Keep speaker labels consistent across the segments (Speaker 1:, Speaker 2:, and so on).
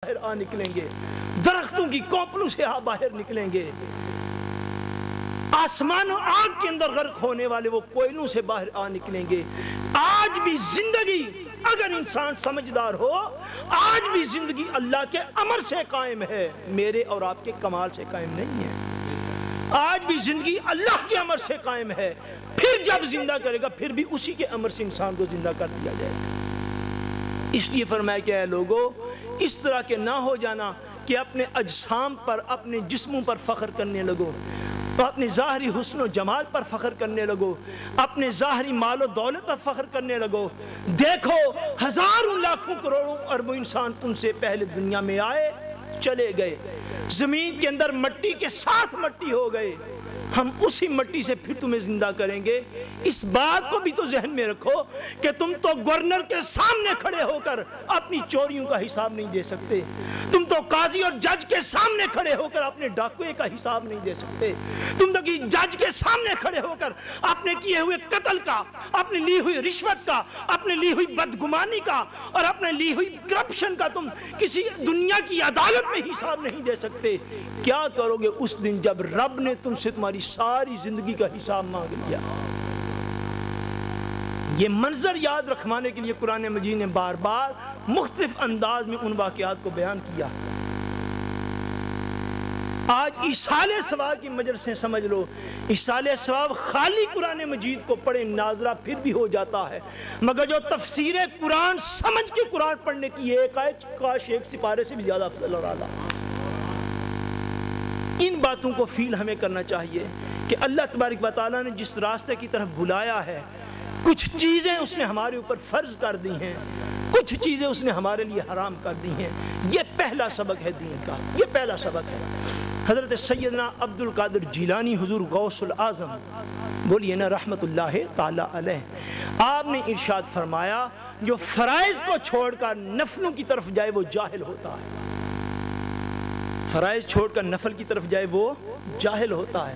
Speaker 1: باہر آ نکلیں گے، درختوں کی کونپلوں سے باہر نکلیں گے، آسمان و آگ کے اندر غرق ہونے والے وہ کوئلوں سے باہر آ نکلیں گے۔ آج بھی زندگی اگر انسان سمجھدار ہو، آج بھی زندگی اللہ کے امر سے قائم ہے، میرے اور آپ کے کمال سے قائم نہیں ہے۔ آج بھی زندگی اللہ کے امر سے قائم ہے، پھر جب زندہ کرے گا پھر بھی اسی کے امر سے انسان کو زندہ کر دیا جائے گا۔ اس لیے فرمایا کہ اے لوگو، اس طرح کے نہ ہو جانا کہ اپنے اجسام پر، اپنے جسموں پر فخر کرنے لگو، اپنے ظاہری حسن و جمال پر فخر کرنے لگو، اپنے ظاہری مال و دولت پر فخر کرنے لگو۔ دیکھو ہزاروں لاکھوں کروڑوں اربوں انسان تم سے پہلے دنیا میں آئے، چلے گئے، زمین کے اندر مٹی کے ساتھ مٹی ہو گئے، ہم اسی مٹی سے پھر تمہیں زندہ کریں گے۔ اس بات کو بھی تو ذہن میں رکھو کہ تم تو گورنر کے سامنے کھڑے ہو کر اپنی چوریوں کا حساب نہیں دے سکتے، تم تو قاضی اور جج کے سامنے کھڑے ہو کر اپنے ڈاکوے کا حساب نہیں دے سکتے، تم تو جج کے سامنے کھڑے ہو کر اپنے کیے ہوئے قتل کا، اپنے لی ہوئی رشوت کا، اپنے لی ہوئی بدگمانی کا اور اپنے لی ہوئی کرپشن کا تم کسی دنیا کی عدالت میں حساب نہیں دے سکتے۔ کیا کرو گے اس دن جب رب نے تم سے تمہاری ساری زندگی کا حساب مانگ لیا؟ یہ منظر یاد رکھوانے کے لیے قرآن مجید نے بار بار مختلف انداز میں ان واقعات کو بیان کیا۔ آج ایصال ثواب کی مجلس سے سمجھ لو، ایصال ثواب خالی قرآن مجید کو پڑھے ناظرہ پھر بھی ہو جاتا ہے، مگر جو تفسیر قرآن سمجھ کے قرآن پڑھنے کی ایک آیت کاش ایک سپارے سے بھی زیادہ افضل اور اعلیٰ۔ ان باتوں کو فیل ہمیں کرنا چاہیے کہ اللہ تبارک و تعالیٰ نے جس راستے کی طرف بلایا ہے، کچھ چیزیں اس نے ہمارے اوپر فرض کر دی ہیں، کچھ چیزیں اس نے ہمارے لیے حرام کر دی ہیں۔ یہ پہلا سبق ہے دین کا، یہ پہلا سبق ہے۔ حضرت سیدنا عبد القادر جیلانی حضور غوث العظم، بولیے نا رحمت اللہ تعالی علیہ، آپ نے ارشاد فرمایا جو فرائض کو چھوڑ کر نفلوں کی طرف جائے وہ جاہل ہوتا ہے، فرائض چھوڑ کر نفل کی طرف جائے وہ جاہل ہوتا ہے۔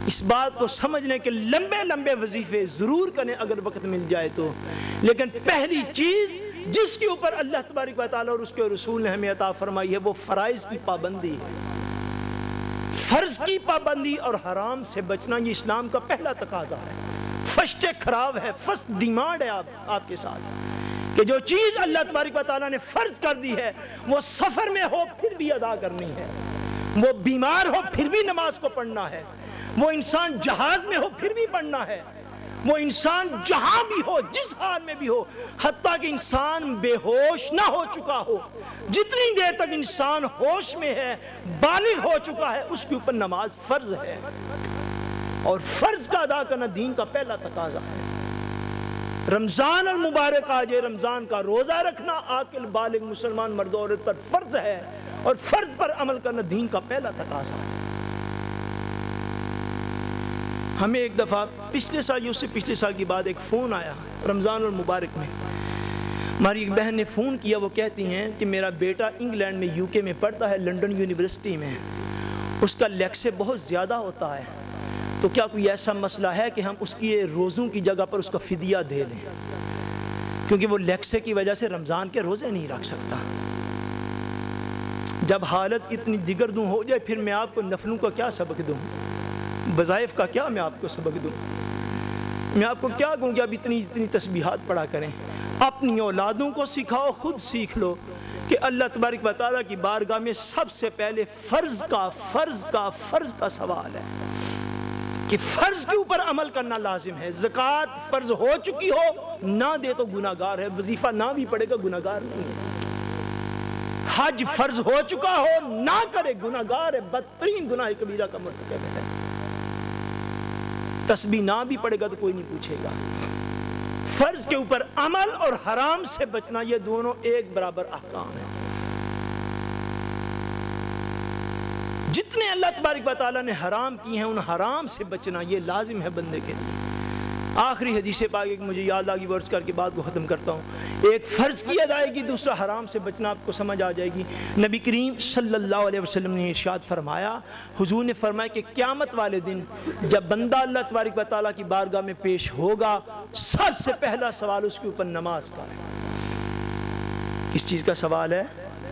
Speaker 1: اس بات کو سمجھنے کے لمبے لمبے وظیفے ضرور کریں اگر وقت مل جائے تو، لیکن پہلی چیز جس کے اوپر اللہ تبارک و تعالیٰ اور اس کے رسول نے ہمیں عطا فرمائی ہے وہ فرائض کی پابندی ہے، فرض کی پابندی اور حرام سے بچنا۔ یہ اسلام کا پہلا تقاضا ہے، فرسٹ خراب ہے، فرسٹ ڈیمانڈ ہے آپ کے ساتھ کہ جو چیز اللہ تبارک و تعالیٰ نے فرض کر دی ہے وہ سفر میں ہو پھر بھی ادا کرنی ہے، وہ بیمار ہو پھر بھی نماز کو پڑھنا ہے، وہ انسان جہاز میں ہو پھر بھی پڑھنا ہے، وہ انسان جہاں بھی ہو جس حال میں بھی ہو، حتیٰ کہ انسان بے ہوش نہ ہو چکا ہو، جتنی دیر تک انسان ہوش میں ہے، بالغ ہو چکا ہے، اس کے اوپر نماز فرض ہے، اور فرض کا ادا کرنا دین کا پہلا تقاضا ہے۔ رمضان المبارک آج رمضان کا روزہ رکھنا عاقل بالغ مسلمان مرد و عورت پر فرض ہے، اور فرض پر عمل کرنا دین کا پہلا تقاضا ہے۔ ہمیں ایک دفعہ پچھلے سال یا اس سے پچھلے سال کی بعد ایک فون آیا رمضان المبارک میں، ہماری ایک بہن نے فون کیا، وہ کہتی ہیں کہ میرا بیٹا انگلینڈ میں UK میں پڑھتا ہے، لنڈن یونیورسٹی میں، اس کا لیکچر بہت زیادہ ہوتا ہے، تو کیا کوئی ایسا مسئلہ ہے کہ ہم اس کی روزوں کی جگہ پر اس کا فدیہ دے دیں، کیونکہ وہ لیکچر کی وجہ سے رمضان کے روزے نہیں رکھ سکتا۔ جب حالت اتنی دگردوں ہو جائے پھر میں آپ کو نفلوں کا کیا سبق دوں، وظائف کا کیا میں آپ کو سبق دوں، میں آپ کو کیا کہوں کہ آپ اتنی تسبیحات پڑھا کریں۔ اپنی اولادوں کو سکھاؤ، خود سیکھ لو کہ اللہ تبارک و تعالیٰ کی بارگاہ میں سب سے پہلے فرض کا سوال ہے کہ فرض کے اوپر عمل کرنا لازم ہے۔ زکوٰۃ فرض ہو چکی ہو نہ دے تو گناہگار ہے، وظیفہ نہ بھی پڑے گا گناہگار نہیں ہے۔ حج فرض ہو چکا ہو نہ کرے گناہگار ہے، بدترین گناہ کبیرہ کا مرتکب ہے۔ تسبیح نہ بھی پڑے گا تو کوئی نہیں پوچھے گا۔ فرض کے اوپر عمل اور حرام سے بچنا، یہ دونوں ایک برابر احکام ہیں۔ جتنے اللہ تبارک و تعالیٰ نے حرام کی ہیں ان حرام سے بچنا یہ لازم ہے بندے کے لیے۔ آخری حدیث پاک ایک مجھے یاد آگی، ورز کر کے بات کو ختم کرتا ہوں۔ ایک فرض کی ادائیگی، دوسرا حرام سے بچنا، آپ کو سمجھ آ جائے گی۔ نبی کریم صلی اللہ علیہ وسلم نے ارشاد فرمایا، حضور نے فرمایا کہ قیامت والے دن جب بندہ اللہ تبارک و تعالیٰ کی بارگاہ میں پیش ہوگا، سب سے پہلا سوال اس کے اوپر نماز کا ہے۔ کس چیز کا سوال ہے؟